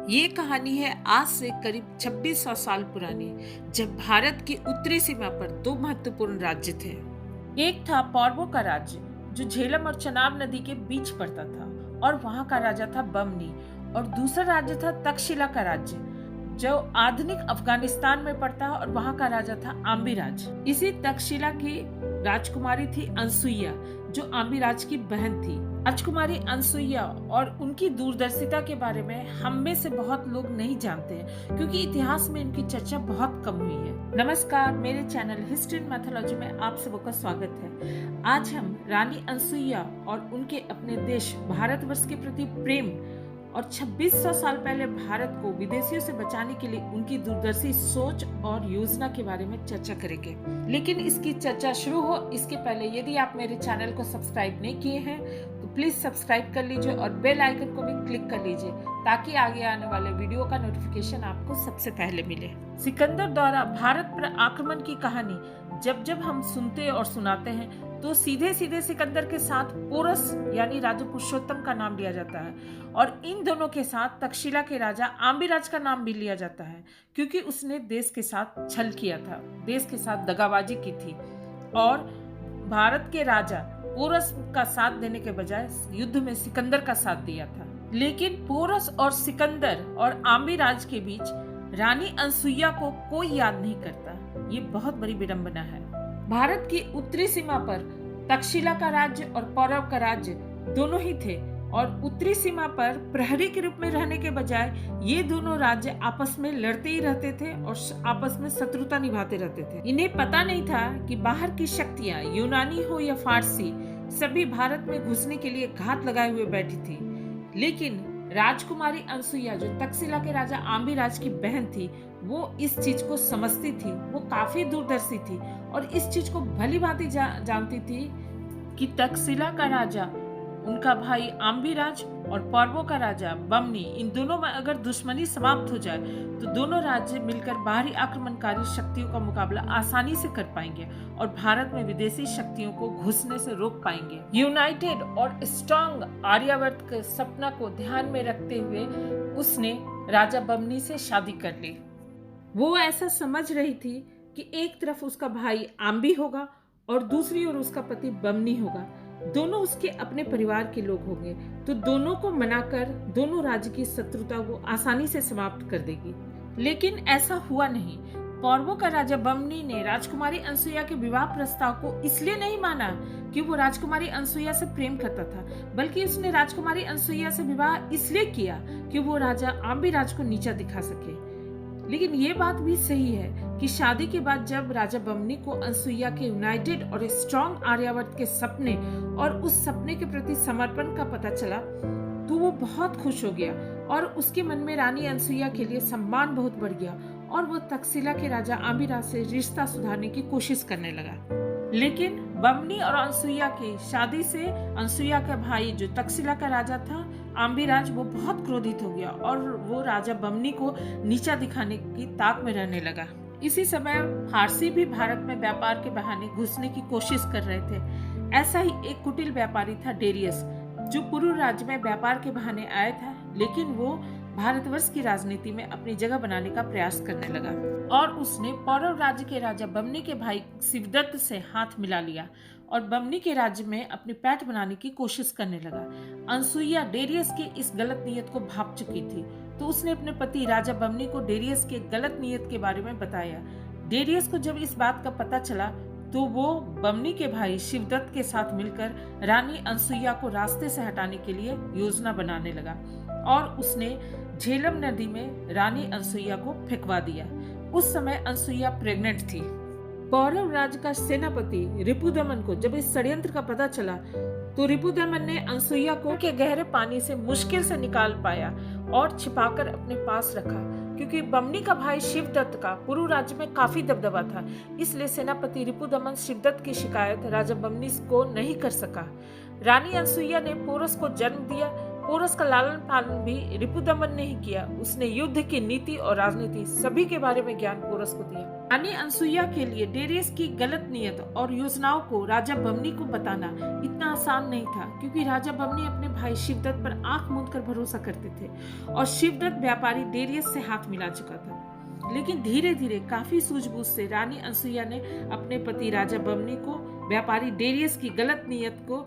ये कहानी है आज से करीब 2600 साल पुरानी, जब भारत की उत्तरी सीमा पर दो महत्वपूर्ण राज्य थे। एक था पौरवों का राज्य, जो झेलम और चनाब नदी के बीच पड़ता था, और वहां का राजा था बमनी। और दूसरा राज्य था तक्षशिला का राज्य, जो आधुनिक अफगानिस्तान में पड़ता है, और वहां का राजा था आम्बीराज। इसी तक्षशिला की राजकुमारी थी अनसुईया, जो आम्बीराज की बहन थी। राजकुमारी अनसुईया और उनकी दूरदर्शिता के बारे में हम में से बहुत लोग नहीं जानते हैं, क्योंकि इतिहास में इनकी चर्चा बहुत कम हुई है। नमस्कार, मेरे चैनल हिस्ट्री एंड मैथोलॉजी में आप सबों का स्वागत है। आज हम रानी अनसुईया और उनके अपने देश भारतवर्ष के प्रति प्रेम और 2600 साल पहले भारत को विदेशियों से बचाने के लिए उनकी दूरदर्शी सोच और योजना के बारे में चर्चा करेंगे। लेकिन इसकी चर्चा शुरू हो इसके पहले यदि आप मेरे चैनल को सब्सक्राइब नहीं किए हैं तो प्लीज सब्सक्राइब कर लीजिए और बेल आइकन को भी क्लिक कर लीजिए, ताकि आगे आने वाले वीडियो का नोटिफिकेशन आपको सबसे पहले मिले। सिकंदर द्वारा भारत पर आक्रमण की कहानी जब जब हम सुनते और सुनाते हैं तो सीधे सीधे सिकंदर के साथ पोरस यानी राजा पुरुषोत्तम का नाम लिया जाता है, और इन दोनों के साथ तक्षशिला के राजा आम्बीराज का नाम भी लिया जाता है, क्योंकि उसने देश के साथ छल किया था, देश के साथ दगाबाजी की थी और भारत के राजा पोरस का साथ देने के बजाय युद्ध में सिकंदर का साथ दिया था। लेकिन पोरस और सिकंदर और आम्बीराज के बीच रानी अनसुईया को कोई याद नहीं करता। ये बहुत बड़ी विडंबना है। भारत की उत्तरी सीमा पर तक्षशिला का राज्य और पौरव का राज्य दोनों ही थे, और उत्तरी सीमा पर प्रहरी के रूप में रहने के बजाय ये दोनों राज्य आपस में लड़ते ही रहते थे और आपस में शत्रुता निभाते रहते थे। इन्हें पता नहीं था कि बाहर की शक्तियां, यूनानी हो या फारसी, सभी भारत में घुसने के लिए घात लगाए हुए बैठी थी। लेकिन राजकुमारी अनसुईया, जो तक्षशिला के राजा आम्बीराज की बहन थी, वो इस चीज को समझती थी। वो काफी दूरदर्शी थी और इस चीज को भली भांति जानती थी कि तक्षशिला का राजा, उनका भाई आम्बीराज और पौरवों का राजा बमनी, इन दोनों में अगर दुश्मनी समाप्त हो जाए तो दोनों राज्य मिलकर बाहरी आक्रमणकारी शक्तियों का मुकाबला आसानी से कर पाएंगे और भारत में विदेशी शक्तियों को घुसने से रोक पाएंगे। यूनाइटेड और स्ट्रॉन्ग आर्यावर्त के सपना को ध्यान में रखते हुए उसने राजा बमनी से शादी कर ली। वो ऐसा समझ रही थी कि एक तरफ उसका भाई आम्बी होगा और दूसरी ओर उसका पति बमनी होगा। दोनों उसके अपने परिवार के लोग होंगे, तो दोनों को मनाकर दोनों राज्य की शत्रुता वो आसानी से समाप्त कर देगी। लेकिन ऐसा हुआ नहीं। पौरवों का राजा बमनी ने राजकुमारी अनसुईया के विवाह प्रस्ताव को इसलिए नहीं माना कि वो राजकुमारी अनसुईया से प्रेम करता था, बल्कि उसने राजकुमारी अनसुईया से विवाह इसलिए किया कि वो राजा आम्बीराज को नीचा दिखा सके। लेकिन ये बात भी सही है कि शादी के बाद जब राजा बमनी को अनसुईया के यूनाइटेड और स्ट्रॉन्ग आर्यावर्त के सपने और उस सपने के प्रति समर्पण का पता चला तो वो बहुत खुश हो गया, और उसके मन में रानी अनसुईया के लिए सम्मान बहुत बढ़ गया, और वो तक्षशिला के राजा आम्बीराज से रिश्ता सुधारने की कोशिश करने लगा। लेकिन बमनी और अनसुईया की शादी से अनसुईया का भाई, जो तक्षशिला का राजा था आम्बीराज, वो बहुत क्रोधित हो गया और वो राजा बमनी को नीचा दिखाने की ताक में रहने लगा। इसी समय फारसी भी भारत में व्यापार के बहाने घुसने की कोशिश कर रहे थे। ऐसा ही एक कुटिल व्यापारी था डेरियस, जो पूर्व राज्य में व्यापार के बहाने आया था, लेकिन वो भारतवर्ष की राजनीति में अपनी जगह बनाने का प्रयास करने लगा, और उसने पौरव राज्य के राजा बमनी के भाई शिवदत्त से हाथ मिला लिया और बमनी के राज्य में अपनी पैठ बनाने की कोशिश करने लगा। अनसुईया डेरियस की इस गलत नीयत को भांप चुकी थी, तो उसने अपने पति राजा बमनी को डेरियस के गलत नीयत के बारे में बताया। डेरियस को जब इस बात का पता चला तो वो बमनी के भाई शिवदत्त के साथ मिलकर रानी अनसुईया को रास्ते से हटाने के लिए योजना बनाने लगा, और उसने झेलम नदी में रानी अनसुईया को फेंकवा दिया। उस समय अनसुईया प्रेग्नेंट थी। पौरव राज्य का सेनापति रिपुदमन को जब इस षड्यंत्र का पता चला तो रिपुदमन ने अनसुईया को के गहरे पानी से मुश्किल से निकाल पाया और छिपाकर अपने पास रखा, क्योंकि बमनी का भाई शिवदत्त का पूर्व राज्य में काफी दबदबा था। इसलिए सेनापति रिपुदमन शिवदत्त की शिकायत राजा बमनी को नहीं कर सका। रानी अनसुईया ने पोरस को जन्म दिया, पोरस का लालन पालन भी रिपुदमन ने ही किया। उसने युद्ध की नीति और राजनीति सभी के बारे में ज्ञान पोरस को दिया। रानी अनसुईया के लिए डेरियस की गलत नियत और योजनाओं को राजा बमनी को बताना इतना आसान नहीं था, क्योंकि राजा बमनी अपने भाई शिवदत्त पर आंख मूंद कर भरोसा करते थे और शिवदत्त व्यापारी डेरियस से हाथ मिला चुका था। लेकिन धीरे धीरे काफी सूझबूझ से रानी अनसुईया ने अपने पति राजा बमनी को व्यापारी डेरियस की गलत नियत को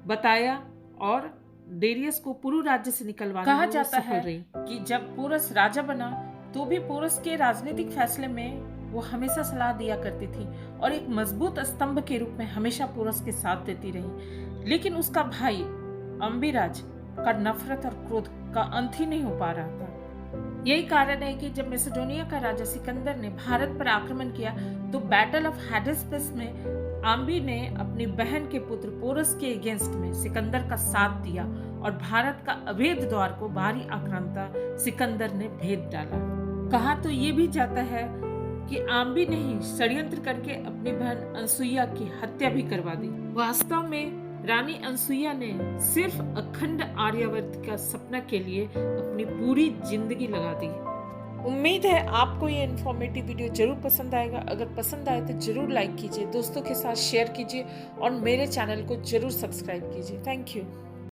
बताया और डेरियस को पुरु राज्य से निकलवाने कहा में जाता सफल है रही। कि जब पोरस राजा बना तो भी पोरस के राजनीतिक फैसले में वो हमेशा सलाह दिया करती थी और एक मजबूत स्तंभ के रूप में हमेशा पोरस के साथ देती रही। लेकिन उसका भाई अम्बिराज का नफरत और क्रोध का अंत ही नहीं हो पा रहा था। यही कारण है कि जब मैसेडोनिया का राजा सिकंदर ने भारत पर आक्रमण किया तो बैटल ऑफ हेडेस्पेस में आम्बी ने अपनी बहन के पुत्र पोरस के अगेंस्ट में सिकंदर का साथ दिया और भारत का अवैध द्वार को बाहरी आक्रांता सिकंदर ने भेद डाला। कहा तो ये भी जाता है कि आम्बी ने ही षड्यंत्र करके अपनी बहन अनसुईया की हत्या भी करवा दी। वास्तव में रानी अनसुईया ने सिर्फ अखंड आर्यावर्त का सपना के लिए अपनी पूरी जिंदगी लगा दी। उम्मीद है आपको ये इन्फॉर्मेटिव वीडियो जरूर पसंद आएगा। अगर पसंद आए तो जरूर लाइक कीजिए, दोस्तों के साथ शेयर कीजिए और मेरे चैनल को जरूर सब्सक्राइब कीजिए। Thank you.